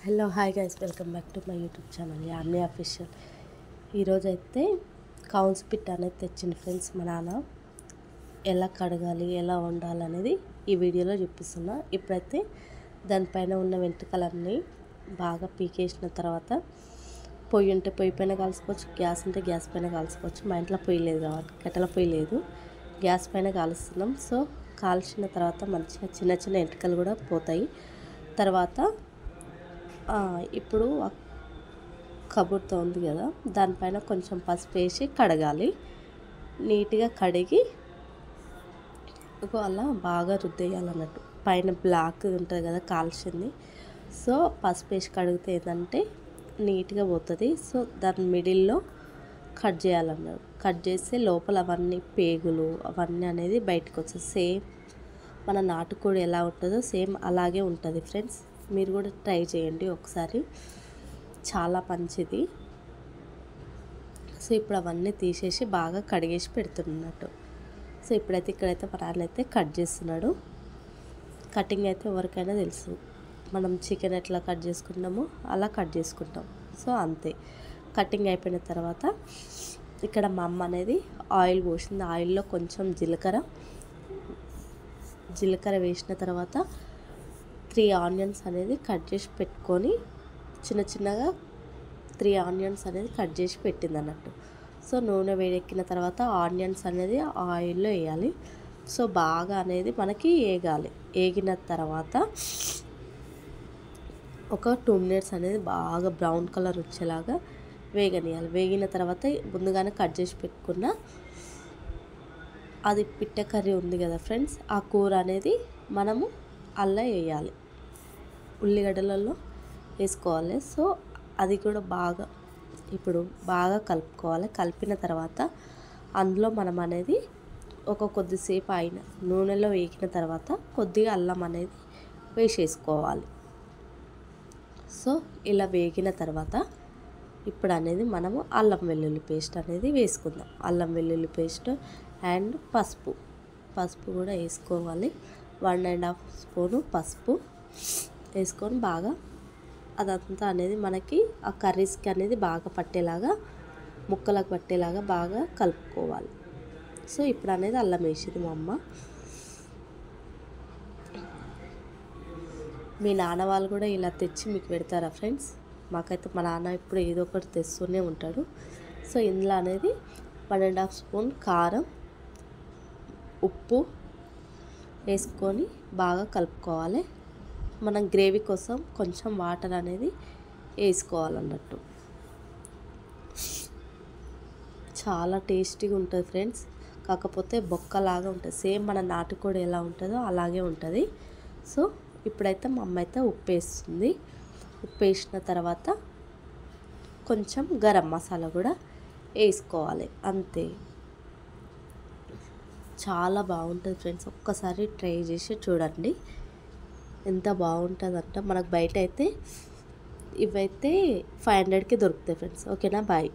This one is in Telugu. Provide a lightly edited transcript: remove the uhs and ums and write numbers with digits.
Hello hi guys, welcome back to my YouTube channel Yamni official. ఈరోజైతే కౌన్స్ పిట్ అనేది తెచ్చింది ఫ్రెండ్స్. మా నాన్న ఎలా కడగాలి, ఎలా వండాలనేది ఈ వీడియోలో చూపిస్తున్నా. ఇప్పుడైతే దానిపైన ఉన్న వెంట్రుకలన్నీ బాగా పీకేసిన తర్వాత పొయ్యి ఉంటే పొయ్యి పైన కాల్చుకోవచ్చు, గ్యాస్ ఉంటే గ్యాస్ పైన కాల్చుకోవచ్చు. మా ఇంట్లో పొయ్యి లేదు కాబట్టి కట్టెల పొయ్యి లేదు, గ్యాస్ పైన కాలుస్తున్నాం. సో కాల్చిన తర్వాత మంచిగా చిన్న చిన్న వెంట్రుకలు కూడా పోతాయి. తర్వాత ఇప్పుడు కబుర్తో ఉంది కదా, దానిపైన కొంచెం పసుపు వేసి కడగాలి. నీట్గా కడిగి అలా బాగా రుద్దేయాలన్నట్టు. పైన బ్లాక్ ఉంటుంది కదా కాల్చింది, సో పసుపు వేసి కడిగితే ఏంటంటే నీట్గా పోతుంది. సో దాని మిడిల్లో కట్ చేయాలన్నారు. కట్ చేస్తే లోపల అవన్నీ పేగులు అవన్నీ అనేది బయటకు వస్తుంది. సేమ్ మన నాటుకోడి ఎలా ఉంటుందో సేమ్ అలాగే ఉంటుంది ఫ్రెండ్స్. మీరు కూడా ట్రై చేయండి ఒకసారి, చాలా మంచిది. సో ఇప్పుడు అవన్నీ తీసేసి బాగా కడిగేసి పెడుతున్నట్టు. సో ఇక్కడైతే మా నాన్న అయితే కట్ చేస్తున్నాడు. కటింగ్ అయితే ఎవరికైనా తెలుసు, మనం చికెన్ ఎట్లా కట్ చేసుకుంటామో అలా కట్ చేసుకుంటాం. సో అంతే. కటింగ్ అయిపోయిన తర్వాత ఇక్కడ మా అమ్మ అనేది ఆయిల్ పోసింది. ఆయిల్లో కొంచెం జీలకర్ర వేసిన తర్వాత 3 ఆనియన్స్ అనేది కట్ చేసి పెట్టుకొని చిన్న చిన్నగా 3 ఆనియన్స్ అనేది కట్ చేసి పెట్టింది అన్నట్టు. సో నూనె వేడెక్కిన తర్వాత ఆనియన్స్ అనేది ఆయిల్లో వేయాలి. సో బాగా అనేది మనకి వేగాలి. వేగిన తర్వాత ఒక 2 మినిట్స్ అనేది బాగా బ్రౌన్ కలర్ వచ్చేలాగా వేగనియాలి. వేగిన తర్వాత ముందుగానే కట్ చేసి పెట్టుకున్న అది పిట్ట కర్రీ ఉంది కదా ఫ్రెండ్స్, ఆ కూర అనేది మనము అలా వేయాలి, ఉల్లిగడ్డలలో వేసుకోవాలి. సో అది కూడా బాగా కలుపుకోవాలి. కలిపిన తర్వాత అందులో మనం అనేది కొద్దిసేపు అయిన నూనెలో వేగిన తర్వాత కొద్దిగా అల్లం అనేది వేసేసుకోవాలి. సో ఇలా వేగిన తర్వాత ఇప్పుడు అనేది మనము అల్లం వెల్లుల్లి పేస్ట్ అనేది వేసుకుందాం. అల్లం వెల్లుల్లి పేస్ట్ అండ్ పసుపు కూడా వేసుకోవాలి. 1.5 స్పూను పసుపు వేసుకొని బాగా అదంతా అనేది మనకి ఆ కర్రీస్కి అనేది బాగా పట్టేలాగా, ముక్కలకు పట్టేలాగా బాగా కలుపుకోవాలి. సో ఇప్పుడు అనేది అల్లం వేసింది మా అమ్మ. మీ నాన్న వాళ్ళు కూడా ఇలా తెచ్చి మీకు పెడతారా ఫ్రెండ్స్? మాకైతే మా నాన్న ఇప్పుడు ఏదో ఒకటి తెస్తూనే ఉంటాడు. సో ఇందులో అనేది 1.5 స్పూన్ కారం, ఉప్పు వేసుకొని బాగా కలుపుకోవాలి. మనం గ్రేవీ కోసం కొంచెం వాటర్ అనేది వేసుకోవాలన్నట్టు. చాలా టేస్టీగా ఉంటుంది ఫ్రెండ్స్. కాకపోతే బొక్కలాగా ఉంటుంది, సేమ్ మన నాటుకోడి ఎలా ఉంటుందో అలాగే ఉంటుంది. సో ఇప్పుడైతే మా అమ్మ అయితే ఉప్పు వేస్తుంది. ఉప్పు వేసిన తర్వాత కొంచెం గరం మసాలా కూడా వేసుకోవాలి. అంతే, చాలా బాగుంటుంది ఫ్రెండ్స్. ఒక్కసారి ట్రై చేసి చూడండి, ఎంత బాగుంటుందంటే. మనకు బయట అయితే ఇవైతే 500కి దొరుకుతాయి ఫ్రెండ్స్. ఓకేనా, బాయ్.